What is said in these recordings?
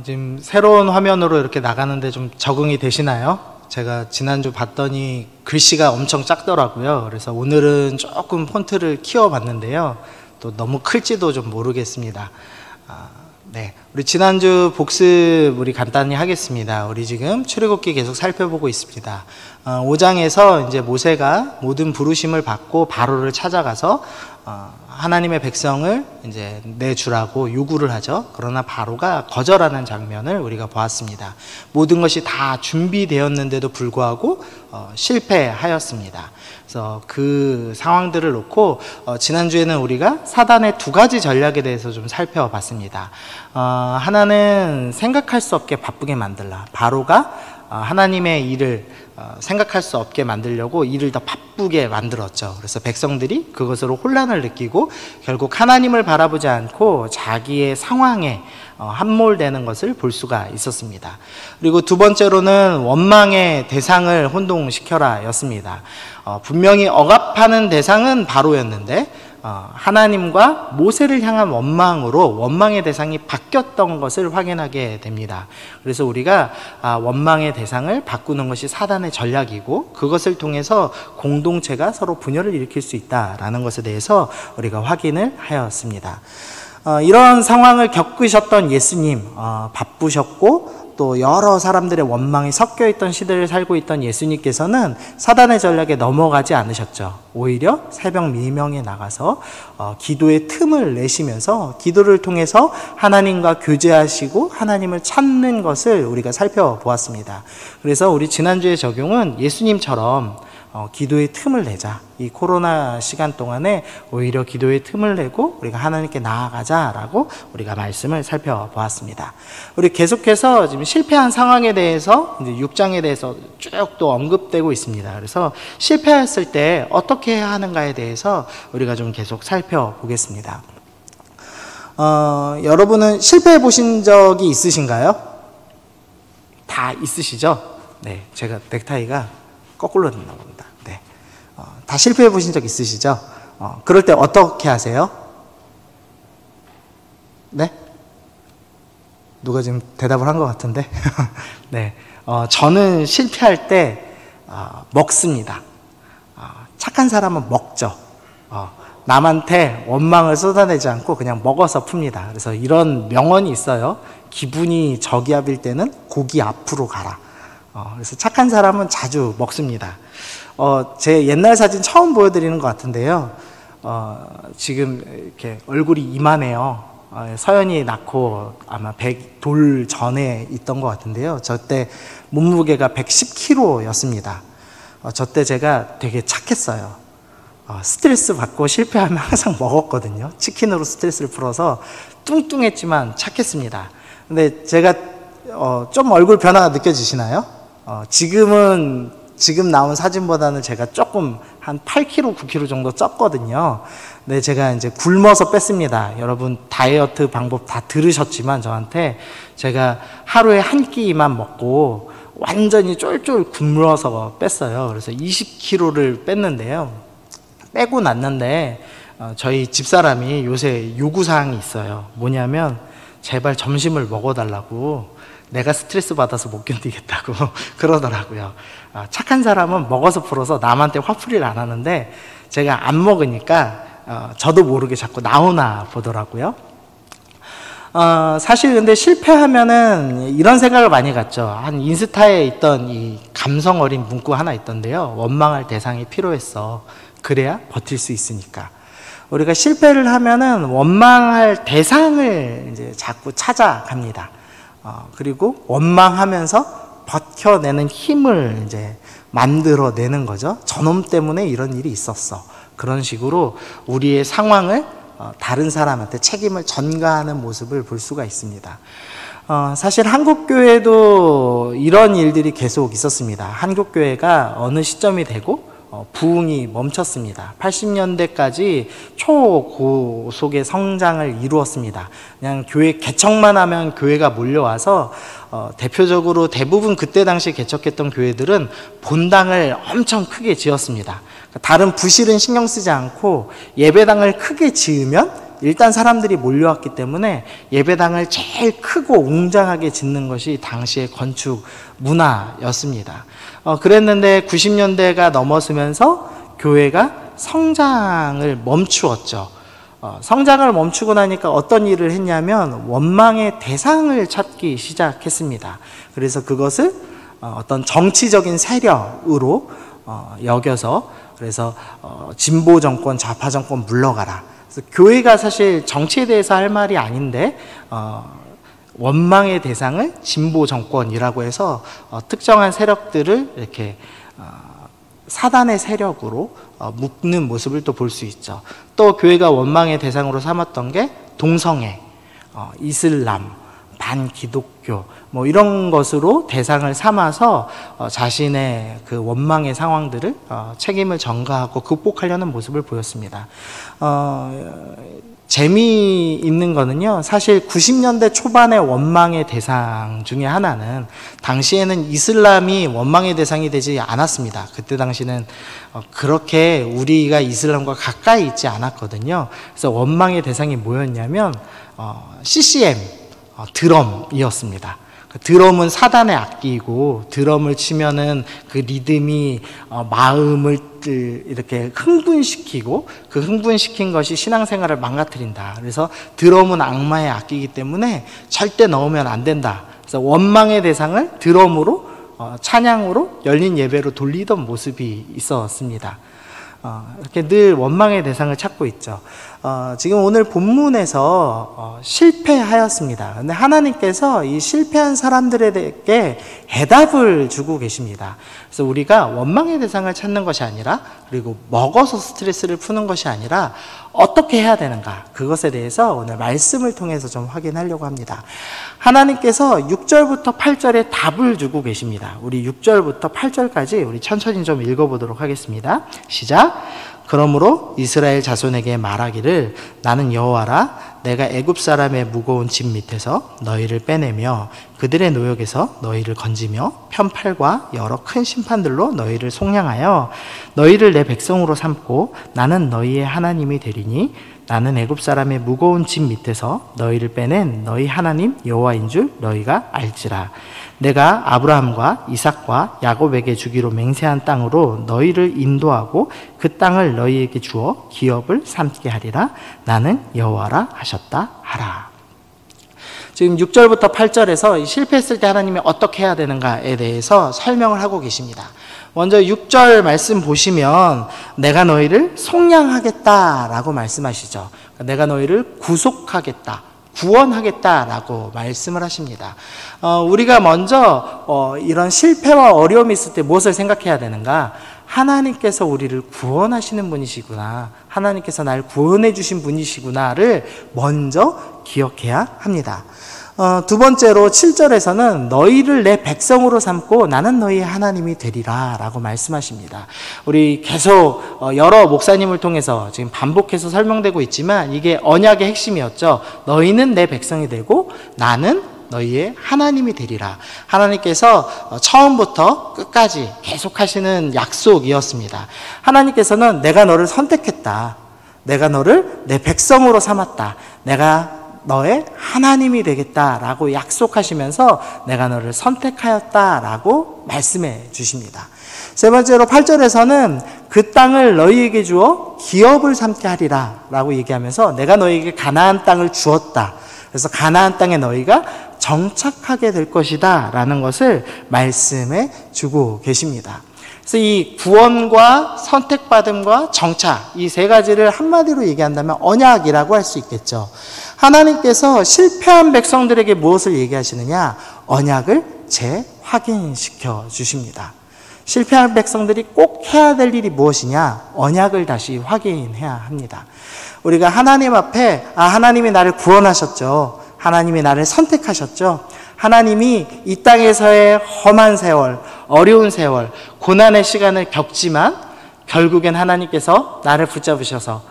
지금 새로운 화면으로 이렇게 나가는데 좀 적응이 되시나요? 제가 지난주 봤더니 글씨가 엄청 작더라고요. 그래서 오늘은 조금 폰트를 키워봤는데요. 또 너무 클지도 좀 모르겠습니다. 네, 우리 지난주 복습 우리 간단히 하겠습니다. 우리 지금 출애굽기 계속 살펴보고 있습니다. 5장에서 이제 모세가 모든 부르심을 받고 바로를 찾아가서 하나님의 백성을 이제 내주라고 요구를 하죠. 그러나 바로가 거절하는 장면을 우리가 보았습니다. 모든 것이 다 준비되었는데도 불구하고 실패하였습니다. 그래서 그 상황들을 놓고 지난주에는 우리가 사단의 두 가지 전략에 대해서 좀 살펴봤습니다. 하나는 생각할 수 없게 바쁘게 만들라. 바로가 하나님의 일을 생각할 수 없게 만들려고 일을 더 바쁘게 만들었죠. 그래서 백성들이 그것으로 혼란을 느끼고 결국 하나님을 바라보지 않고 자기의 상황에 함몰되는 것을 볼 수가 있었습니다. 그리고 두 번째로는 원망의 대상을 혼동시켜라 였습니다. 분명히 억압하는 대상은 바로였는데 하나님과 모세를 향한 원망으로 원망의 대상이 바뀌었던 것을 확인하게 됩니다. 그래서 우리가 원망의 대상을 바꾸는 것이 사단의 전략이고 그것을 통해서 공동체가 서로 분열을 일으킬 수 있다라는 것에 대해서 우리가 확인을 하였습니다. 이런 상황을 겪으셨던 예수님, 바쁘셨고 또 여러 사람들의 원망이 섞여 있던 시대를 살고 있던 예수님께서는 사단의 전략에 넘어가지 않으셨죠. 오히려 새벽 미명에 나가서 기도의 틈을 내시면서 기도를 통해서 하나님과 교제하시고 하나님을 찾는 것을 우리가 살펴보았습니다. 그래서 우리 지난주의 적용은 예수님처럼 기도의 틈을 내자. 이 코로나 시간 동안에 오히려 기도의 틈을 내고 우리가 하나님께 나아가자라고 우리가 말씀을 살펴보았습니다. 우리 계속해서 지금 실패한 상황에 대해서 이제 6장에 대해서 쭉 또 언급되고 있습니다. 그래서 실패했을 때 어떻게 해야 하는가에 대해서 우리가 좀 계속 살펴보겠습니다. 여러분은 실패해 보신 적이 있으신가요? 다 있으시죠? 네, 제가 넥타이가 거꾸로 됐나 봅니다. 네. 다 실패해 보신 적 있으시죠? 그럴 때 어떻게 하세요? 네? 누가 지금 대답을 한 것 같은데? 네. 저는 실패할 때, 먹습니다. 착한 사람은 먹죠. 남한테 원망을 쏟아내지 않고 그냥 먹어서 풉니다. 그래서 이런 명언이 있어요. 기분이 저기압일 때는 고기 앞으로 가라. 그래서 착한 사람은 자주 먹습니다. 제 옛날 사진 처음 보여드리는 것 같은데요. 지금 이렇게 얼굴이 이만해요. 서연이 낳고 아마 100돌 전에 있던 것 같은데요. 저 때 몸무게가 110kg였습니다. 저 때 제가 되게 착했어요. 스트레스 받고 실패하면 항상 먹었거든요. 치킨으로 스트레스를 풀어서 뚱뚱했지만 착했습니다. 근데 제가 좀 얼굴 변화가 느껴지시나요? 지금 나온 사진보다는 제가 조금 한 8kg, 9kg 정도 쪘거든요. 근데 제가 이제 굶어서 뺐습니다. 여러분 다이어트 방법 다 들으셨지만 저한테 제가 하루에 한 끼만 먹고 완전히 쫄쫄 굶어서 뺐어요. 그래서 20kg를 뺐는데요. 빼고 났는데 저희 집사람이 요새 요구사항이 있어요. 뭐냐면 제발 점심을 먹어달라고. 내가 스트레스 받아서 못 견디겠다고 그러더라고요. 착한 사람은 먹어서 풀어서 남한테 화풀이를 안 하는데 제가 안 먹으니까 저도 모르게 자꾸 나오나 보더라고요. 사실 근데 실패하면은 이런 생각을 많이 갖죠. 한 인스타에 있던 이 감성 어린 문구 하나 있던데요. 원망할 대상이 필요했어. 그래야 버틸 수 있으니까. 우리가 실패를 하면은 원망할 대상을 이제 자꾸 찾아갑니다. 그리고 원망하면서 버텨내는 힘을 이제 만들어내는 거죠. 저놈 때문에 이런 일이 있었어. 그런 식으로 우리의 상황을 다른 사람한테 책임을 전가하는 모습을 볼 수가 있습니다. 사실 한국교회도 이런 일들이 계속 있었습니다. 한국교회가 어느 시점이 되고 부흥이 멈췄습니다. 80년대까지 초고속의 성장을 이루었습니다. 그냥 교회 개척만 하면 교회가 몰려와서 대표적으로 대부분 그때 당시 개척했던 교회들은 본당을 엄청 크게 지었습니다. 다른 부실은 신경 쓰지 않고 예배당을 크게 지으면 일단 사람들이 몰려왔기 때문에 예배당을 제일 크고 웅장하게 짓는 것이 당시의 건축 문화였습니다. 그랬는데 90년대가 넘어서면서 교회가 성장을 멈추었죠. 성장을 멈추고 나니까 어떤 일을 했냐면 원망의 대상을 찾기 시작했습니다. 그래서 그것을 어떤 정치적인 세력으로 여겨서, 그래서 진보 정권, 좌파 정권 물러가라. 그래서 교회가 사실 정치에 대해서 할 말이 아닌데 원망의 대상을 진보 정권이라고 해서 특정한 세력들을 이렇게 사단의 세력으로 묶는 모습을 또 볼 수 있죠. 또 교회가 원망의 대상으로 삼았던 게 동성애, 이슬람, 반기독교 뭐 이런 것으로 대상을 삼아서 자신의 그 원망의 상황들을 책임을 전가하고 극복하려는 모습을 보였습니다. 재미있는 거는요, 사실 90년대 초반의 원망의 대상 중에 하나는 당시에는 이슬람이 원망의 대상이 되지 않았습니다. 그때 당시는 그렇게 우리가 이슬람과 가까이 있지 않았거든요. 그래서 원망의 대상이 뭐였냐면 CCM, 드럼이었습니다. 드럼은 사단의 악기이고 드럼을 치면은 그 리듬이 마음을 이렇게 흥분시키고 그 흥분시킨 것이 신앙생활을 망가뜨린다. 그래서 드럼은 악마의 악기이기 때문에 절대 넣으면 안 된다. 그래서 원망의 대상을 드럼으로 찬양으로 열린 예배로 돌리던 모습이 있었습니다. 이렇게 늘 원망의 대상을 찾고 있죠. 지금 오늘 본문에서 실패하였습니다. 근데 하나님께서 이 실패한 사람들에게 해답을 주고 계십니다. 그래서 우리가 원망의 대상을 찾는 것이 아니라, 그리고 먹어서 스트레스를 푸는 것이 아니라 어떻게 해야 되는가, 그것에 대해서 오늘 말씀을 통해서 좀 확인하려고 합니다. 하나님께서 6절부터 8절에 답을 주고 계십니다. 우리 6절부터 8절까지 우리 천천히 좀 읽어보도록 하겠습니다. 시작. 그러므로 이스라엘 자손에게 말하기를 나는 여호와라. 내가 애굽 사람의 무거운 짐 밑에서 너희를 빼내며 그들의 노역에서 너희를 건지며 편팔과 여러 큰 심판들로 너희를 속량하여 너희를 내 백성으로 삼고 나는 너희의 하나님이 되리니 나는 애굽 사람의 무거운 짐 밑에서 너희를 빼낸 너희 하나님 여호와인 줄 너희가 알지라. 내가 아브라함과 이삭과 야곱에게 주기로 맹세한 땅으로 너희를 인도하고 그 땅을 너희에게 주어 기업을 삼게 하리라. 나는 여호와라 하셨다 하라. 지금 6절부터 8절에서 실패했을 때 하나님이 어떻게 해야 되는가에 대해서 설명을 하고 계십니다. 먼저 6절 말씀 보시면 내가 너희를 속량하겠다라고 말씀하시죠. 내가 너희를 구속하겠다, 구원하겠다라고 말씀을 하십니다. 우리가 먼저 이런 실패와 어려움이 있을 때 무엇을 생각해야 되는가? 하나님께서 우리를 구원하시는 분이시구나, 하나님께서 날 구원해 주신 분이시구나를 먼저 기억해야 합니다. 두 번째로 7절에서는 너희를 내 백성으로 삼고 나는 너희의 하나님이 되리라 라고 말씀하십니다. 우리 계속 여러 목사님을 통해서 지금 반복해서 설명되고 있지만 이게 언약의 핵심이었죠. 너희는 내 백성이 되고 나는 너희의 하나님이 되리라. 하나님께서 처음부터 끝까지 계속 하시는 약속이었습니다. 하나님께서는 내가 너를 선택했다, 내가 너를 내 백성으로 삼았다, 내가 너의 하나님이 되겠다라고 약속하시면서 내가 너를 선택하였다라고 말씀해 주십니다. 세 번째로 8절에서는 그 땅을 너희에게 주어 기업을 삼게 하리라 라고 얘기하면서 내가 너희에게 가나안 땅을 주었다, 그래서 가나안 땅에 너희가 정착하게 될 것이다 라는 것을 말씀해 주고 계십니다. 그래서 이 구원과 선택받음과 정착, 이 세 가지를 한마디로 얘기한다면 언약이라고 할 수 있겠죠. 하나님께서 실패한 백성들에게 무엇을 얘기하시느냐? 언약을 재확인시켜 주십니다. 실패한 백성들이 꼭 해야 될 일이 무엇이냐? 언약을 다시 확인해야 합니다. 우리가 하나님 앞에 하나님이 나를 구원하셨죠, 하나님이 나를 선택하셨죠, 하나님이 이 땅에서의 험한 세월, 어려운 세월, 고난의 시간을 겪지만 결국엔 하나님께서 나를 붙잡으셔서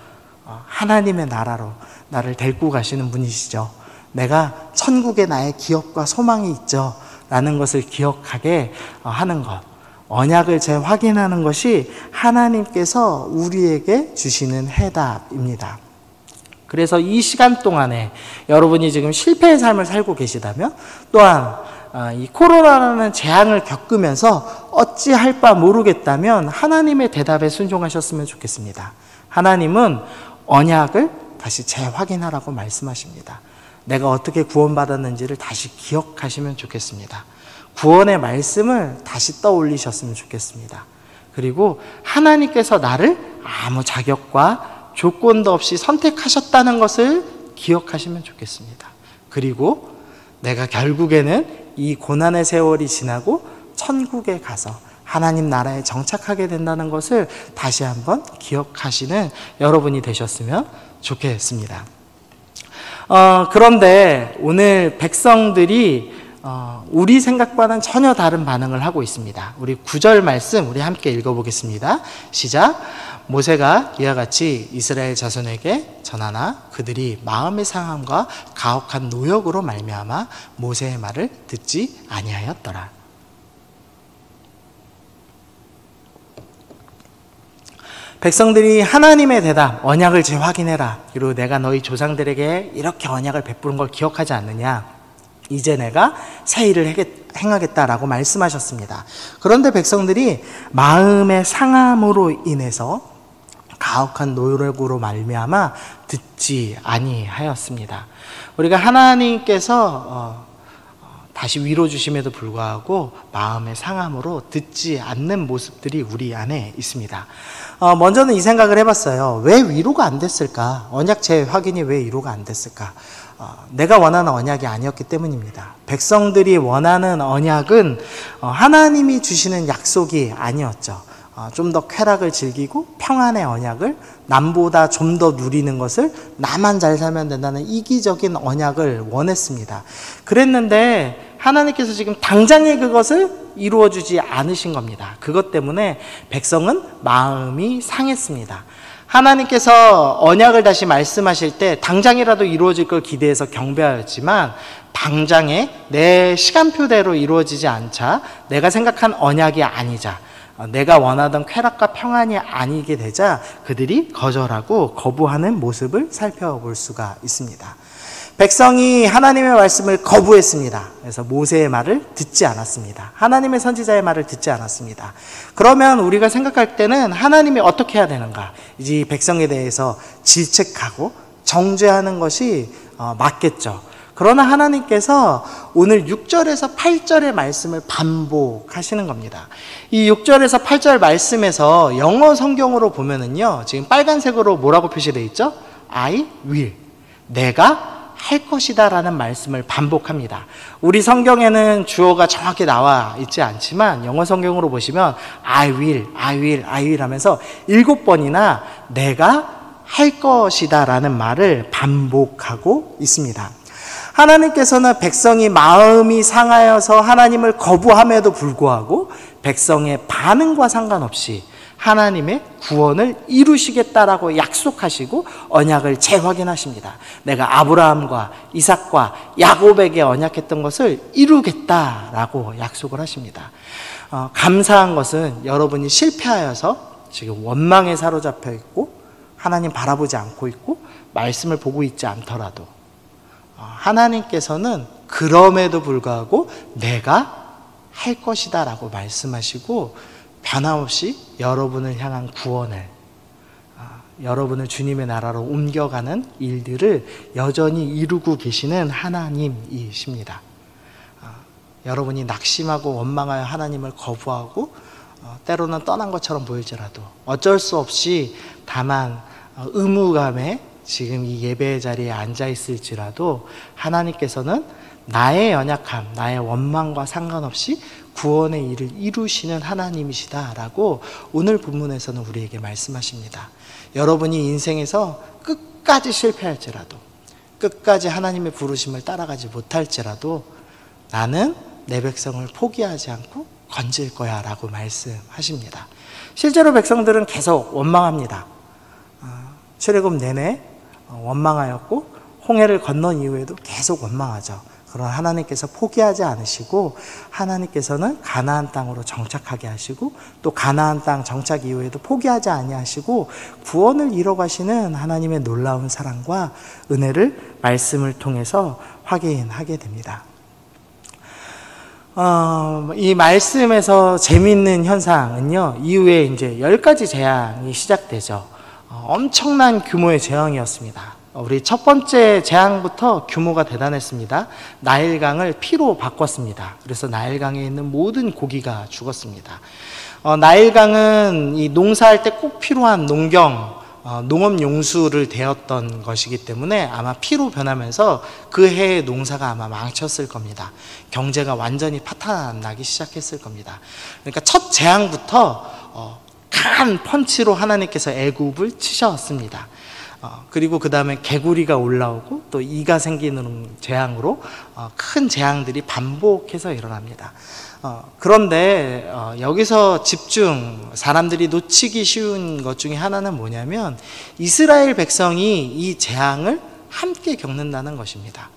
하나님의 나라로 나를 데리고 가시는 분이시죠. 내가 천국에 나의 기업과 소망이 있죠 라는 것을 기억하게 하는 것, 언약을 재확인하는 것이 하나님께서 우리에게 주시는 해답입니다. 그래서 이 시간 동안에 여러분이 지금 실패의 삶을 살고 계시다면, 또한 이 코로나라는 재앙을 겪으면서 어찌할 바 모르겠다면 하나님의 대답에 순종하셨으면 좋겠습니다. 하나님은 언약을 다시 재확인하라고 말씀하십니다. 내가 어떻게 구원받았는지를 다시 기억하시면 좋겠습니다. 구원의 말씀을 다시 떠올리셨으면 좋겠습니다. 그리고 하나님께서 나를 아무 자격과 조건도 없이 선택하셨다는 것을 기억하시면 좋겠습니다. 그리고 내가 결국에는 이 고난의 세월이 지나고 천국에 가서 하나님 나라에 정착하게 된다는 것을 다시 한번 기억하시는 여러분이 되셨으면 좋겠습니다. 그런데 오늘 백성들이 우리 생각과는 전혀 다른 반응을 하고 있습니다. 우리 9절 말씀 우리 함께 읽어보겠습니다. 시작. 모세가 이와 같이 이스라엘 자손에게 전하나 그들이 마음의 상함과 가혹한 노역으로 말미암아 모세의 말을 듣지 아니하였더라. 백성들이 하나님의 대답, 언약을 재확인해라. 그리고 내가 너희 조상들에게 이렇게 언약을 베푸는 걸 기억하지 않느냐. 이제 내가 새 일을 행하겠다라고 말씀하셨습니다. 그런데 백성들이 마음의 상함으로 인해서 가혹한 노력으로 말미암아 듣지 아니하였습니다. 우리가 하나님께서 다시 위로 주심에도 불구하고 마음의 상함으로 듣지 않는 모습들이 우리 안에 있습니다. 먼저는 이 생각을 해봤어요. 왜 위로가 안 됐을까? 언약 재확인이 왜 위로가 안 됐을까? 내가 원하는 언약이 아니었기 때문입니다. 백성들이 원하는 언약은 하나님이 주시는 약속이 아니었죠. 좀 더 쾌락을 즐기고 평안의 언약을, 남보다 좀 더 누리는 것을, 나만 잘 살면 된다는 이기적인 언약을 원했습니다. 그랬는데 하나님께서 지금 당장에 그것을 이루어주지 않으신 겁니다. 그것 때문에 백성은 마음이 상했습니다. 하나님께서 언약을 다시 말씀하실 때 당장이라도 이루어질 걸 기대해서 경배하였지만, 당장에 내 시간표대로 이루어지지 않자, 내가 생각한 언약이 아니자, 내가 원하던 쾌락과 평안이 아니게 되자 그들이 거절하고 거부하는 모습을 살펴볼 수가 있습니다. 백성이 하나님의 말씀을 거부했습니다. 그래서 모세의 말을 듣지 않았습니다. 하나님의 선지자의 말을 듣지 않았습니다. 그러면 우리가 생각할 때는 하나님이 어떻게 해야 되는가? 이제 백성에 대해서 질책하고 정죄하는 것이 맞겠죠. 그러나 하나님께서 오늘 6절에서 8절의 말씀을 반복하시는 겁니다. 이 6절에서 8절 말씀에서 영어 성경으로 보면은요, 지금 빨간색으로 뭐라고 표시되어 있죠? I will. 내가 할 것이다 라는 말씀을 반복합니다. 우리 성경에는 주어가 정확히 나와 있지 않지만 영어 성경으로 보시면 I will, I will, I will 하면서 7번이나 내가 할 것이다 라는 말을 반복하고 있습니다. 하나님께서는 백성이 마음이 상하여서 하나님을 거부함에도 불구하고 백성의 반응과 상관없이 하나님의 구원을 이루시겠다라고 약속하시고 언약을 재확인하십니다. 내가 아브라함과 이삭과 야곱에게 언약했던 것을 이루겠다라고 약속을 하십니다. 감사한 것은 여러분이 실패하여서 지금 원망에 사로잡혀 있고 하나님 바라보지 않고 있고 말씀을 보고 있지 않더라도 하나님께서는 그럼에도 불구하고 내가 할 것이다 라고 말씀하시고 변함없이 여러분을 향한 구원을, 여러분을 주님의 나라로 옮겨가는 일들을 여전히 이루고 계시는 하나님이십니다. 여러분이 낙심하고 원망하여 하나님을 거부하고 때로는 떠난 것처럼 보일지라도 어쩔 수 없이 다만 의무감에 지금 이 예배의 자리에 앉아 있을지라도 하나님께서는 나의 연약함, 나의 원망과 상관없이 구원의 일을 이루시는 하나님이시다라고 오늘 본문에서는 우리에게 말씀하십니다. 여러분이 인생에서 끝까지 실패할지라도, 끝까지 하나님의 부르심을 따라가지 못할지라도 나는 내 백성을 포기하지 않고 건질 거야 라고 말씀하십니다. 실제로 백성들은 계속 원망합니다. 출애굽 내내 원망하였고 홍해를 건넌 이후에도 계속 원망하죠. 그런 하나님께서 포기하지 않으시고 하나님께서는 가나안 땅으로 정착하게 하시고 또 가나안 땅 정착 이후에도 포기하지 아니하시고 구원을 이뤄가시는 하나님의 놀라운 사랑과 은혜를 말씀을 통해서 확인하게 됩니다. 이 말씀에서 재미있는 현상은요, 이후에 이제 10가지 재앙이 시작되죠. 엄청난 규모의 재앙이었습니다. 우리 첫 번째 재앙부터 규모가 대단했습니다. 나일강을 피로 바꿨습니다. 그래서 나일강에 있는 모든 고기가 죽었습니다. 나일강은 이 농사할 때 꼭 필요한 농업 용수를 대었던 것이기 때문에 아마 피로 변하면서 그 해의 농사가 아마 망쳤을 겁니다. 경제가 완전히 파탄나기 시작했을 겁니다. 그러니까 첫 재앙부터 강한 펀치로 하나님께서 애굽을 치셨습니다. 그리고 그 다음에 개구리가 올라오고 또 이가 생기는 재앙으로 큰 재앙들이 반복해서 일어납니다. 그런데 여기서 사람들이 놓치기 쉬운 것 중에 하나는 뭐냐면 이스라엘 백성이 이 재앙을 함께 겪는다는 것입니다.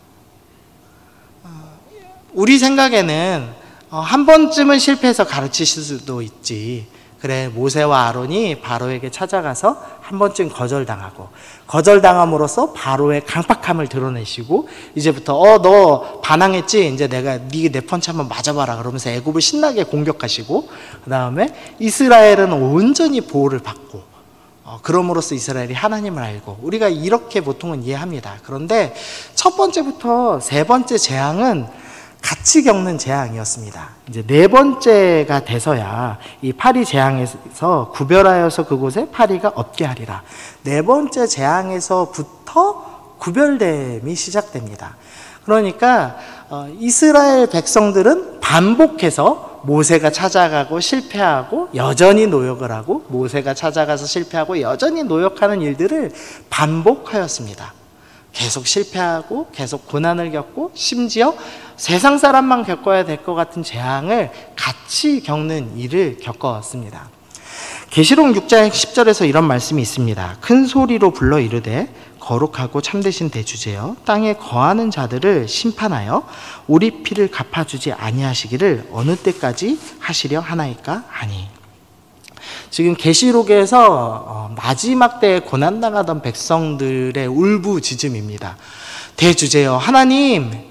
우리 생각에는 한 번쯤은 실패해서 가르치실 수도 있지. 그래, 모세와 아론이 바로에게 찾아가서 한 번쯤 거절당함으로써 바로의 강팍함을 드러내시고 이제부터 너 반항했지? 이제 네가 내 펀치 한번 맞아봐라 그러면서 애굽을 신나게 공격하시고 그 다음에 이스라엘은 온전히 보호를 받고 그럼으로써 이스라엘이 하나님을 알고 우리가 이렇게 보통은 이해합니다. 그런데 첫 번째부터 세 번째 재앙은 같이 겪는 재앙이었습니다. 이제 네 번째가 돼서야 이 파리 재앙에서 구별하여서 그곳에 파리가 없게 하리라. 네 번째 재앙에서부터 구별됨이 시작됩니다. 그러니까 이스라엘 백성들은 반복해서 모세가 찾아가고 실패하고 여전히 노역을 하고 모세가 찾아가서 실패하고 여전히 노역하는 일들을 반복하였습니다. 계속 실패하고 계속 고난을 겪고 심지어 세상 사람만 겪어야 될 것 같은 재앙을 같이 겪는 일을 겪어왔습니다. 계시록 6장 10절에서 이런 말씀이 있습니다. 큰 소리로 불러 이르되 거룩하고 참되신 대주제여 땅에 거하는 자들을 심판하여 우리 피를 갚아주지 아니하시기를 어느 때까지 하시려 하나이까 하니. 지금 계시록에서 마지막 때에 고난당하던 백성들의 울부짖음입니다. 대주제여 하나님,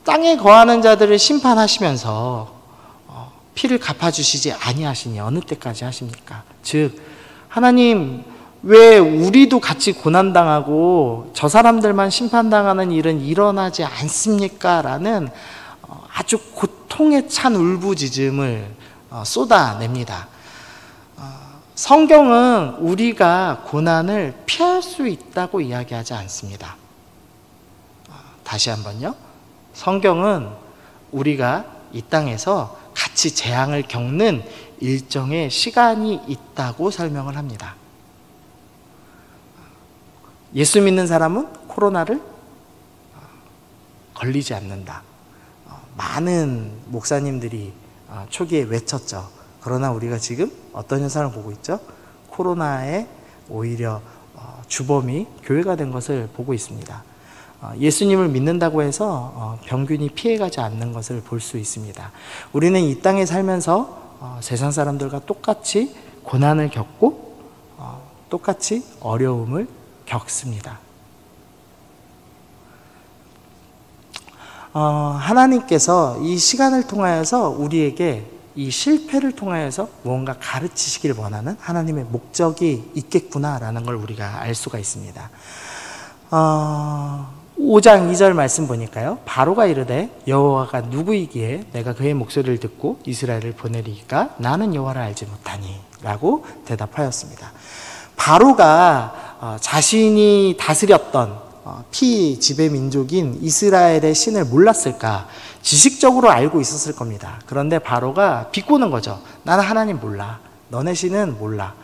땅에 거하는 자들을 심판하시면서 피를 갚아주시지 아니하시니 어느 때까지 하십니까? 즉 하나님, 왜 우리도 같이 고난당하고 저 사람들만 심판당하는 일은 일어나지 않습니까? 라는 아주 고통에 찬 울부짖음을 쏟아냅니다. 성경은 우리가 고난을 피할 수 있다고 이야기하지 않습니다. 다시 한번요. 성경은 우리가 이 땅에서 같이 재앙을 겪는 일정의 시간이 있다고 설명을 합니다. 예수 믿는 사람은 코로나를 걸리지 않는다. 많은 목사님들이 초기에 외쳤죠. 그러나 우리가 지금 어떤 현상을 보고 있죠? 코로나에 오히려 주범이 교회가 된 것을 보고 있습니다. 예수님을 믿는다고 해서 병균이 피해가지 않는 것을 볼 수 있습니다. 우리는 이 땅에 살면서 세상 사람들과 똑같이 고난을 겪고 똑같이 어려움을 겪습니다. 하나님께서 이 시간을 통하여서 우리에게 이 실패를 통하여서 무언가 가르치시길 원하는 하나님의 목적이 있겠구나라는 걸 우리가 알 수가 있습니다. 5장 2절 말씀 보니까요. 바로가 이르되 여호와가 누구이기에 내가 그의 목소리를 듣고 이스라엘을 보내리이까 나는 여호와를 알지 못하니 라고 대답하였습니다. 바로가 자신이 다스렸던 피지배 민족인 이스라엘의 신을 몰랐을까? 지식적으로 알고 있었을 겁니다. 그런데 바로가 비꼬는 거죠. 나는 하나님 몰라. 너네 신은 몰라.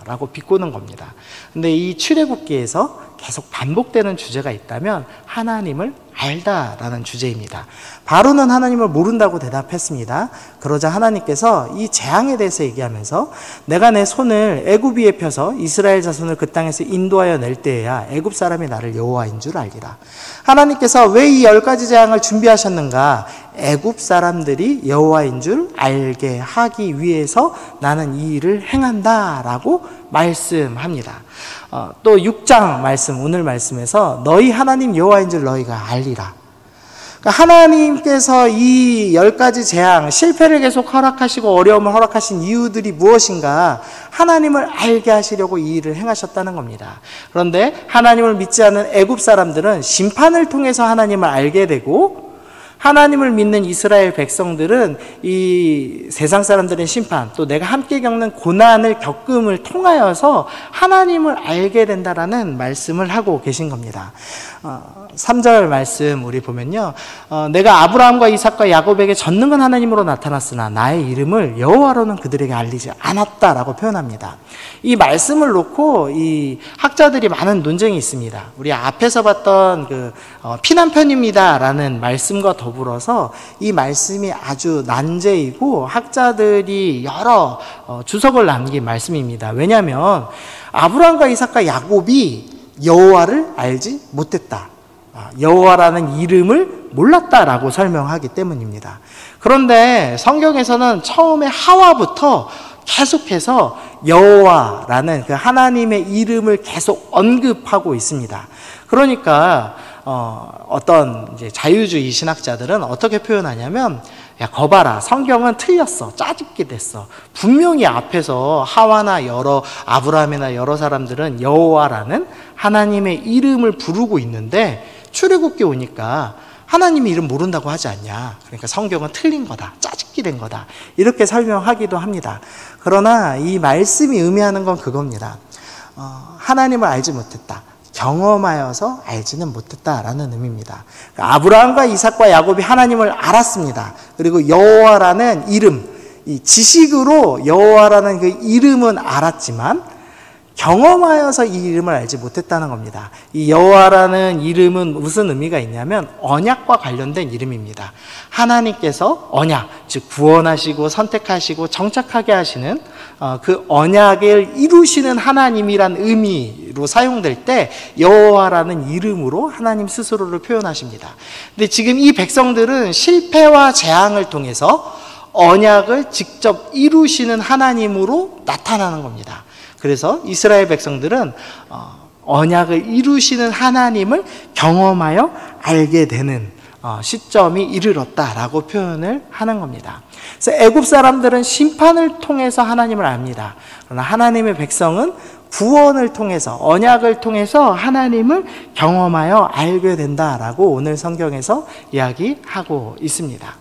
라고 비꼬는 겁니다. 근데 이 출애굽기에서 계속 반복되는 주제가 있다면 하나님을 알다라는 주제입니다. 바로는 하나님을 모른다고 대답했습니다. 그러자 하나님께서 이 재앙에 대해서 얘기하면서 내가 내 손을 애굽 위에 펴서 이스라엘 자손을 그 땅에서 인도하여 낼 때에야 애굽 사람이 나를 여호와인 줄 알리라. 하나님께서 왜 이 10가지 재앙을 준비하셨는가? 애굽 사람들이 여호와인 줄 알게 하기 위해서 나는 이 일을 행한다라고 말씀합니다. 또 6장 말씀, 오늘 말씀에서 너희 하나님 여호와인 줄 너희가 알리라. 그러니까 하나님께서 이 10가지 재앙, 실패를 계속 허락하시고 어려움을 허락하신 이유들이 무엇인가? 하나님을 알게 하시려고 이 일을 행하셨다는 겁니다. 그런데 하나님을 믿지 않는 애굽 사람들은 심판을 통해서 하나님을 알게 되고, 하나님을 믿는 이스라엘 백성들은 이 세상 사람들의 심판, 또 내가 함께 겪는 고난을 겪음을 통하여서 하나님을 알게 된다라는 말씀을 하고 계신 겁니다. 3절 말씀 우리 보면요, 내가 아브라함과 이삭과 야곱에게 전능한 하나님으로 나타났으나 나의 이름을 여호와로는 그들에게 알리지 않았다라고 표현합니다. 이 말씀을 놓고 이 학자들이 많은 논쟁이 있습니다. 우리 앞에서 봤던 그 피난편입니다라는 말씀과 더불어서 이 말씀이 아주 난제이고 학자들이 여러 주석을 남긴 말씀입니다. 왜냐하면 아브라함과 이삭과 야곱이 여호와를 알지 못했다, 여호와라는 이름을 몰랐다라고 설명하기 때문입니다. 그런데 성경에서는 처음에 하와부터 계속해서 여호와라는 그 하나님의 이름을 계속 언급하고 있습니다. 그러니까 어떤 이제 자유주의 신학자들은 어떻게 표현하냐면, 야, 거봐라, 성경은 틀렸어, 짜집기 됐어. 분명히 앞에서 하와나 아브라함이나 여러 사람들은 여호와라는 하나님의 이름을 부르고 있는데 출애굽기 오니까 하나님의 이름 모른다고 하지 않냐. 그러니까 성경은 틀린 거다, 짜집기 된 거다, 이렇게 설명하기도 합니다. 그러나 이 말씀이 의미하는 건 그겁니다. 하나님을 알지 못했다, 경험하여서 알지는 못했다라는 의미입니다. 아브라함과 이삭과 야곱이 하나님을 알았습니다. 그리고 여호와라는 이름, 이 지식으로 여호와라는 그 이름은 알았지만 경험하여서 이 이름을 알지 못했다는 겁니다. 이 여호와라는 이름은 무슨 의미가 있냐면 언약과 관련된 이름입니다. 하나님께서 언약, 즉 구원하시고 선택하시고 정착하게 하시는 그 언약을 이루시는 하나님이란 의미로 사용될 때 여호와라는 이름으로 하나님 스스로를 표현하십니다. 근데 지금 이 백성들은 실패와 재앙을 통해서 언약을 직접 이루시는 하나님으로 나타나는 겁니다. 그래서 이스라엘 백성들은 언약을 이루시는 하나님을 경험하여 알게 되는 시점이 이르렀다라고 표현을 하는 겁니다. 그래서 애굽 사람들은 심판을 통해서 하나님을 압니다. 그러나 하나님의 백성은 구원을 통해서, 언약을 통해서 하나님을 경험하여 알게 된다라고 오늘 성경에서 이야기하고 있습니다.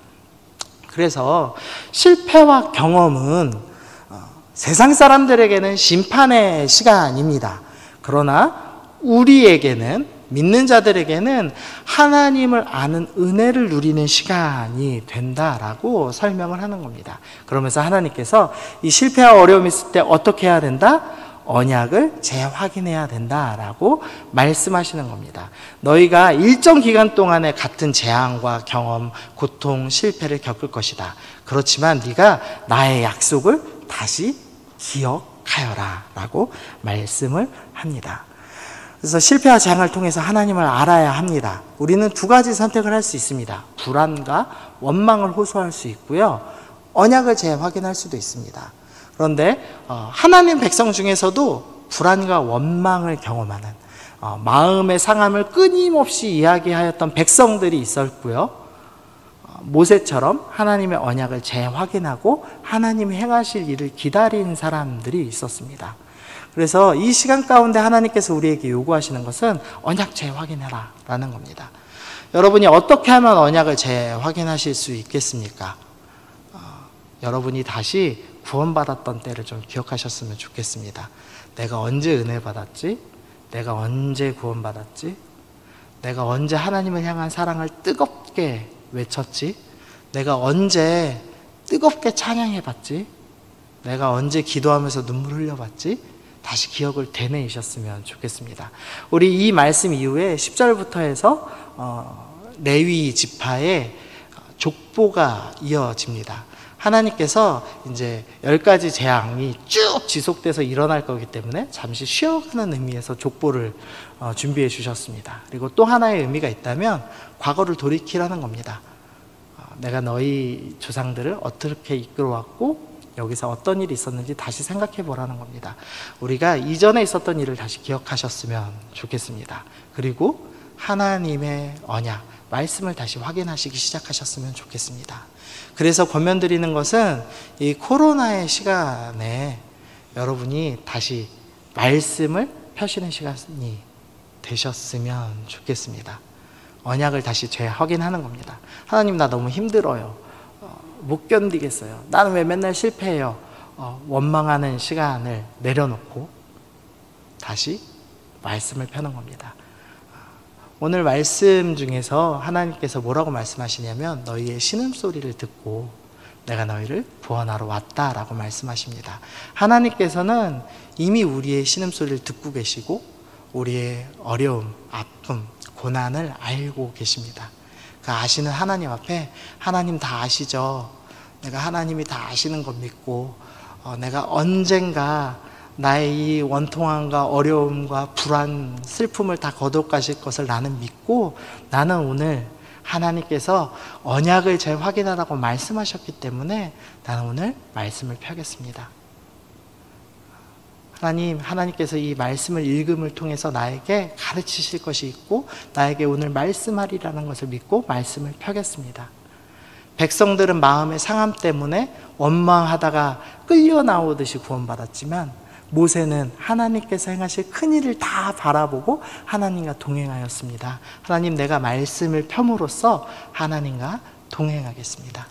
그래서 실패와 경험은 세상 사람들에게는 심판의 시간입니다. 그러나 우리에게는, 믿는 자들에게는 하나님을 아는 은혜를 누리는 시간이 된다라고 설명을 하는 겁니다. 그러면서 하나님께서 이 실패와 어려움이 있을 때 어떻게 해야 된다? 언약을 재확인해야 된다라고 말씀하시는 겁니다. 너희가 일정 기간 동안에 같은 재앙과 경험, 고통, 실패를 겪을 것이다. 그렇지만 네가 나의 약속을 다시 기억하여라 라고 말씀을 합니다. 그래서 실패와 재앙을 통해서 하나님을 알아야 합니다. 우리는 두 가지 선택을 할 수 있습니다. 불안과 원망을 호소할 수 있고요, 언약을 재확인할 수도 있습니다. 그런데 하나님 백성 중에서도 불안과 원망을 경험하는, 마음의 상함을 끊임없이 이야기하였던 백성들이 있었고요, 모세처럼 하나님의 언약을 재확인하고 하나님이 행하실 일을 기다리는 사람들이 있었습니다. 그래서 이 시간 가운데 하나님께서 우리에게 요구하시는 것은 언약 재확인해라 라는 겁니다. 여러분이 어떻게 하면 언약을 재확인하실 수 있겠습니까? 여러분이 다시 구원받았던 때를 좀 기억하셨으면 좋겠습니다. 내가 언제 은혜 받았지? 내가 언제 구원받았지? 내가 언제 하나님을 향한 사랑을 뜨겁게 외쳤지? 내가 언제 뜨겁게 찬양해봤지? 내가 언제 기도하면서 눈물 흘려봤지? 다시 기억을 되뇌이셨으면 좋겠습니다. 우리 이 말씀 이후에 10절부터 해서 레위 지파의 족보가 이어집니다. 하나님께서 이제 10가지 재앙이 쭉 지속돼서 일어날 거기 때문에 잠시 쉬어가는 의미에서 족보를 준비해 주셨습니다. 그리고 또 하나의 의미가 있다면 과거를 돌이키라는 겁니다. 내가 너희 조상들을 어떻게 이끌어왔고 여기서 어떤 일이 있었는지 다시 생각해 보라는 겁니다. 우리가 이전에 있었던 일을 다시 기억하셨으면 좋겠습니다. 그리고 하나님의 언약, 말씀을 다시 확인하시기 시작하셨으면 좋겠습니다. 그래서 권면드리는 것은 이 코로나의 시간에 여러분이 다시 말씀을 펴시는 시간이 되셨으면 좋겠습니다. 언약을 다시 재확인하는 겁니다. 하나님, 나 너무 힘들어요. 못 견디겠어요. 나는 왜 맨날 실패해요? 원망하는 시간을 내려놓고 다시 말씀을 펴는 겁니다. 오늘 말씀 중에서 하나님께서 뭐라고 말씀하시냐면 너희의 신음소리를 듣고 내가 너희를 구원하러 왔다라고 말씀하십니다. 하나님께서는 이미 우리의 신음소리를 듣고 계시고 우리의 어려움, 아픔, 고난을 알고 계십니다. 그 아시는 하나님 앞에 하나님 다 아시죠? 내가 하나님이 다 아시는 거 믿고 내가 언젠가 나의 이 원통함과 어려움과 불안, 슬픔을 다 거듭가실 것을 나는 믿고 나는 오늘 하나님께서 언약을 재확인하라고 말씀하셨기 때문에 나는 오늘 말씀을 펴겠습니다. 하나님께서 이 말씀을 읽음을 통해서 나에게 가르치실 것이 있고 나에게 오늘 말씀하리라는 것을 믿고 말씀을 펴겠습니다. 백성들은 마음의 상함 때문에 원망하다가 끌려 나오듯이 구원받았지만 모세는 하나님께서 행하실 큰일을 다 바라보고 하나님과 동행하였습니다. 하나님, 내가 말씀을 펴므로써 하나님과 동행하겠습니다.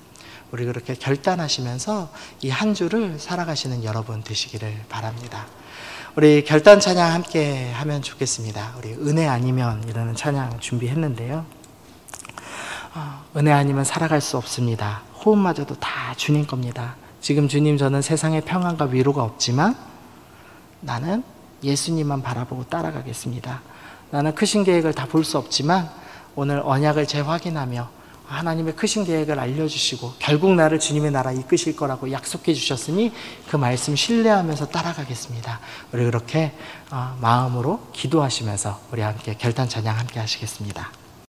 우리 그렇게 결단하시면서 이 한 주를 살아가시는 여러분 되시기를 바랍니다. 우리 결단 찬양 함께 하면 좋겠습니다. 우리 은혜 아니면 이라는 찬양 준비했는데요. 은혜 아니면 살아갈 수 없습니다. 호흡마저도 다 주님 겁니다. 지금 주님, 저는 세상에 평안과 위로가 없지만 나는 예수님만 바라보고 따라가겠습니다. 나는 크신 계획을 다 볼 수 없지만 오늘 언약을 재확인하며 하나님의 크신 계획을 알려주시고 결국 나를 주님의 나라 이끄실 거라고 약속해 주셨으니 그 말씀 신뢰하면서 따라가겠습니다. 우리 그렇게 마음으로 기도하시면서 우리 함께 결단 찬양 함께 하시겠습니다.